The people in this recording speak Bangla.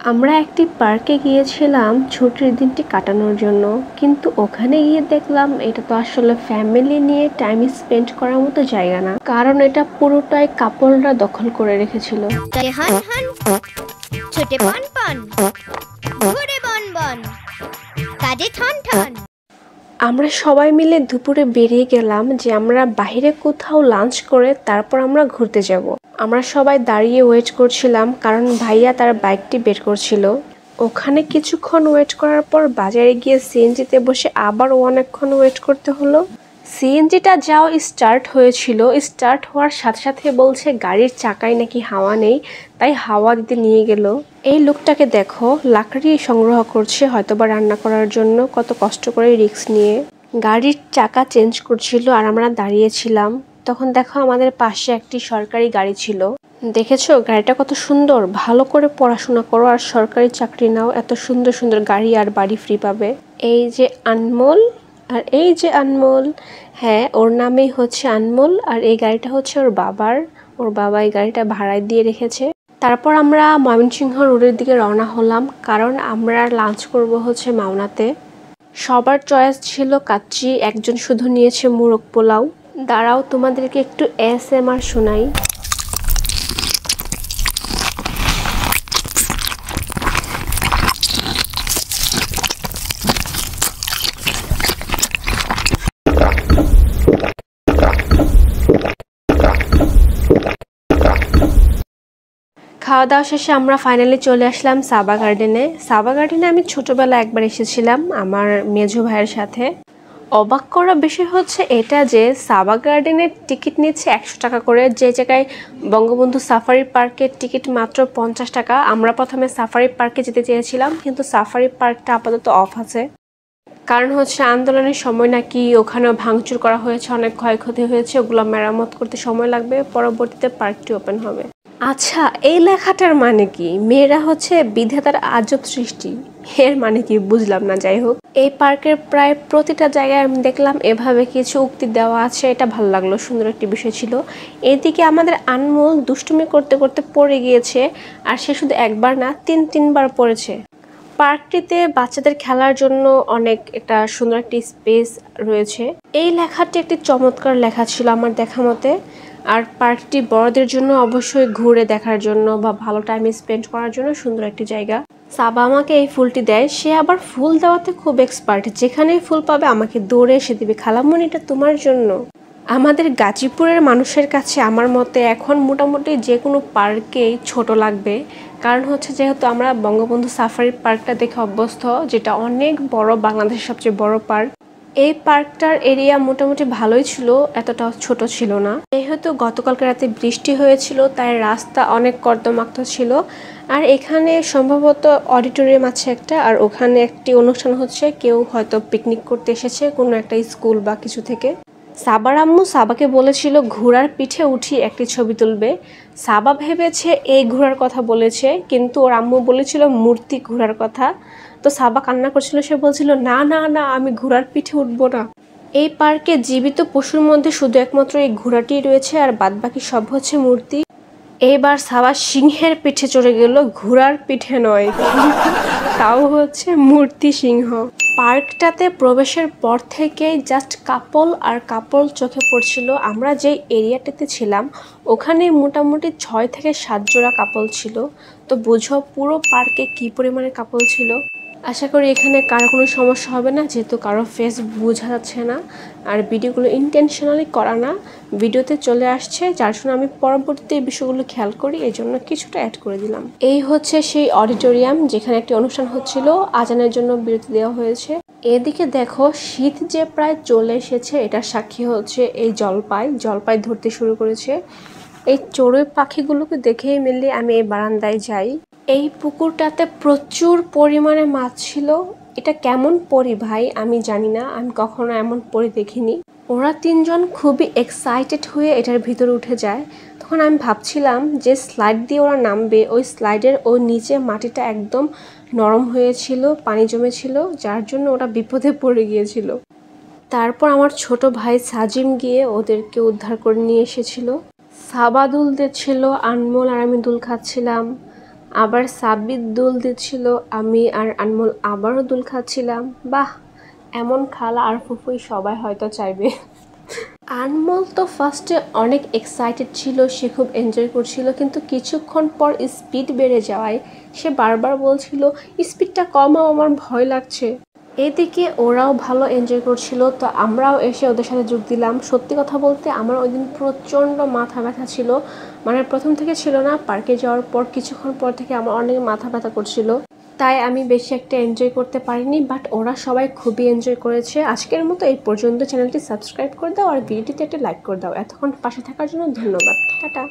আমরা একটি পার্কে গিয়েছিলাম ছুটির দিনটি কাটানোর জন্য, কিন্তু ওখানে গিয়ে দেখলাম এটা তো আসলে ফ্যামিলি নিয়ে টাইম স্পেন্ড করার মতো জায়গা না, কারণ এটা পুরোটাই কাপলরা দখল করে রেখেছিল। হান হান ছোটে পন পন ঘুরে বন বন কাজে ঠন ঠন। আমরা সবাই মিলে দুপুরে বেরিয়ে গেলাম যে আমরা বাইরে কোথাও লাঞ্চ করে তারপর আমরা ঘুরতে যাব। আমরা সবাই দাঁড়িয়ে ওয়েট করছিলাম কারণ ভাইয়া তার বাইকটি বের করছিল। ওখানে কিছুক্ষণ ওয়েট করার পর বাজারে গিয়ে সিএনজিতে বসে আবারও অনেকক্ষণ ওয়েট করতে হলো। সিএনজিটা যাও স্টার্ট হয়েছিল, স্টার্ট হওয়ার সাথে সাথে বলছে গাড়ির চাকায় নাকি হাওয়া নেই, তাই হাওয়া দিতে নিয়ে গেল। এই লোকটাকে দেখো, লাকড়ি সংগ্রহ করছে হয়তোবা রান্না করার জন্য, কত কষ্ট করে রিস্ক নিয়ে গাড়ির চাকা চেঞ্জ করছিল আর আমরা দাঁড়িয়েছিলাম। তখন দেখো আমাদের পাশে একটি সরকারি গাড়ি ছিল। দেখেছো গাড়িটা কত সুন্দর। ভালো করে পড়াশোনা করো আর সরকারি চাকরি নাও, এত সুন্দর সুন্দর গাড়ি আর বাড়ি ফ্রি পাবে। এই যে আনমোল, আর এই যে আনমোল, হ্যাঁ ওর নামেই হচ্ছে আনমোল। আর এই গাড়িটা হচ্ছে ওর বাবার, ওর বাবা এই গাড়িটা ভাড়ায় দিয়ে রেখেছে। তারপর আমরা ময়মনসিংহ রোডের দিকে রওনা হলাম, কারণ আমরা লাঞ্চ করব হচ্ছে মাওনাতে। সবার চয়েস ছিল কাচ্চি, একজন শুধু নিয়েছে মোরগ পোলাও। দাঁড়াও তোমাদেরকে একটু ASMR শোনাই। খাওয়া দাওয়া শেষে আমরা ফাইনালি চলে আসলাম সাবা গার্ডেনে। সাবা গার্ডেনে আমি ছোটবেলায় একবার এসেছিলাম আমার মেজো ভাইয়ের সাথে। অবাক করা বিষয় হচ্ছে এটা যে সাবা গার্ডেনের টিকিট নিচ্ছে 100 টাকা করে, যে জায়গায় বঙ্গবন্ধু সাফারি পার্কের টিকিট মাত্র 50 টাকা। আমরা প্রথমে সাফারি পার্কে যেতে চেয়েছিলাম, কিন্তু সাফারি পার্কটা আপাতত অফ আছে, কারণ হচ্ছে আন্দোলনের সময় নাকি ওখানেও ভাঙচুর করা হয়েছে, অনেক ক্ষয়ক্ষতি হয়েছে, ওগুলো মেরামত করতে সময় লাগবে, পরবর্তীতে পার্কটি ওপেন হবে। আচ্ছা, এই লেখাটার মানে কি? মেয়েরা হচ্ছে বিধাতার আজব সৃষ্টি, এর মানে কি বুঝলাম না। যাই হোক, এই পার্কের প্রায় প্রতিটা জায়গায় আমি দেখলাম এভাবে কিছু উক্তি দেওয়া আছে, এটা ভালো লাগলো, সুন্দর একটি বিষয় ছিল। এদিকে আমাদের আনমোল দুষ্টুমি করতে করতে পড়ে গিয়েছে, আর সে শুধু একবার না 3-3বার পড়েছে। পার্কটিতে বাচ্চাদের খেলার জন্য অনেক একটা সুন্দর একটি স্পেস রয়েছে। এই লেখাটি একটি চমৎকার লেখা ছিল আমার দেখা মতে। আর পার্কটি বড়দের জন্য অবশ্যই ঘুরে দেখার জন্য বা ভালো টাইম স্পেন্ড করার জন্য সুন্দর একটি জায়গা। সাবা আমাকে এই ফুলটি দেয়, সে আবার ফুল দেওয়াতে খুব এক্সপার্ট, যেখানেই ফুল পাবে আমাকে দৌড়ে এসে দিবে, খালামণি এটা তোমার জন্য। আমাদের গাজীপুরের মানুষের কাছে আমার মতে এখন মোটামুটি যে কোনো পার্কেই ছোট লাগবে, কারণ হচ্ছে যেহেতু আমরা বঙ্গবন্ধু সাফারি পার্কটা দেখে অভ্যস্ত, যেটা অনেক বড়, বাংলাদেশের সবচেয়ে বড় পার্ক। এই পার্কটার এরিয়া মোটামুটি ভালোই ছিল, এতটাও ছোট ছিল না। যেহেতু গতকালকে রাতে বৃষ্টি হয়েছিল তাই রাস্তা অনেক কর্দমাক্ত ছিল। আর এখানে সম্ভবত অডিটোরিয়াম আছে একটা, আর ওখানে একটি অনুষ্ঠান হচ্ছে, কেউ হয়তো পিকনিক করতে এসেছে কোনো একটা স্কুল বা কিছু থেকে। সাবার আম্মু সাবাকে বলেছিল ঘোড়ার পিঠে উঠি একটি ছবি তুলবে। সাবা ভেবেছে এই ঘোড়ার কথা বলেছে, কিন্তু ওর আম্মু বলেছিল মূর্তি ঘোড়ার কথা। তো সাবা কান্না করছিল, সে বলছিল না না না, আমি ঘোড়ার পিঠে উঠবো না। এই পার্কে জীবিত পশুর মধ্যে শুধু একমাত্র এই ঘোড়াটি রয়েছে, আর বাদবাকি সব হচ্ছে মূর্তি। এইবার সাবা সিংহের পিঠে চড়ে গেল, ঘোড়ার পিঠে নয়, তাও হচ্ছে মূর্তি সিংহ। পার্কটাতে প্রবেশের পর থেকেই জাস্ট কাপল আর কাপল চোখে পড়ছিল। আমরা যেই এরিয়াটাতে ছিলাম ওখানে মোটামুটি 6 থেকে 7 জোড়া কাপল ছিল, তো বুঝো পুরো পার্কে কি পরিমাণে কাপল ছিল। আশা করি এখানে কারো কোনো সমস্যা হবে না, যেহেতু কারো ফেস বোঝা যাচ্ছে না, আর ভিডিওগুলো ইন্টেনশনালি করা না, ভিডিওতে চলে আসছে, যার জন্য আমি পরবর্তীতে এই বিষয়গুলো খেয়াল করি, এই জন্য কিছুটা অ্যাড করে দিলাম। এই হচ্ছে সেই অডিটোরিয়াম যেখানে একটি অনুষ্ঠান হচ্ছিল, আজানের জন্য বিরতি দেওয়া হয়েছে। এদিকে দেখো শীত যে প্রায় চলে এসেছে, এটা সাক্ষী হচ্ছে এই জলপাই ধরতে শুরু করেছে। এই চড়ুই পাখিগুলোকে দেখেই মিললে আমি এই বারান্দায় যাই। এই পুকুরটাতে প্রচুর পরিমাণে মাছ ছিল। এটা কেমন পরি ভাই আমি জানি না, আমি কখনো এমন পরি দেখিনি। ওরা 3জন খুবই এক্সাইটেড হয়ে এটার ভিতরে উঠে যায়। তখন আমি ভাবছিলাম যে স্লাইড দিয়ে ওরা নামবে, ওই স্লাইডের ওই নিচে মাটিটা একদম নরম হয়েছিল, পানি জমেছিল, যার জন্য ওরা বিপদে পড়ে গিয়েছিল। তারপর আমার ছোট ভাই সাজিম গিয়ে ওদেরকে উদ্ধার করে নিয়ে এসেছিল। সাবা দুল দিচ্ছিল, আনমোল আর আমি দুল খাচ্ছিলাম। আবার সাব্বির দোল দিচ্ছিল, আমি আর আনমোল আবারও দোল খাচ্ছিলাম। বাহ, এমন খালা আর ফুফুই সবাই হয়তো চাইবে। আনমোল তো ফার্স্টে অনেক এক্সাইটেড ছিল, সে খুব এনজয় করছিল, কিন্তু কিছুক্ষণ পর স্পিড বেড়ে যাওয়ায় সে বারবার বলছিল স্পিডটা কমাও, আমার ভয় লাগছে। এদিকে ওরাও ভালো এনজয় করছিল, তো আমরাও এসে ওদের সাথে যোগ দিলাম। সত্যি কথা বলতে আমার ওই দিন প্রচণ্ড মাথা ব্যথা ছিল, মানে প্রথম থেকে ছিল না, পার্কে যাওয়ার পর কিছুক্ষণ পর থেকে আমার অনেক মাথা ব্যথা করছিল, তাই আমি বেশি একটা এনজয় করতে পারিনি। বাট ওরা সবাই খুবই এনজয় করেছে। আজকের মতো এই পর্যন্ত। চ্যানেলটি সাবস্ক্রাইব করে দাও আর ভিডিওটিতে একটা লাইক করে দাও। এতক্ষণ পাশে থাকার জন্য ধন্যবাদ। টাটা।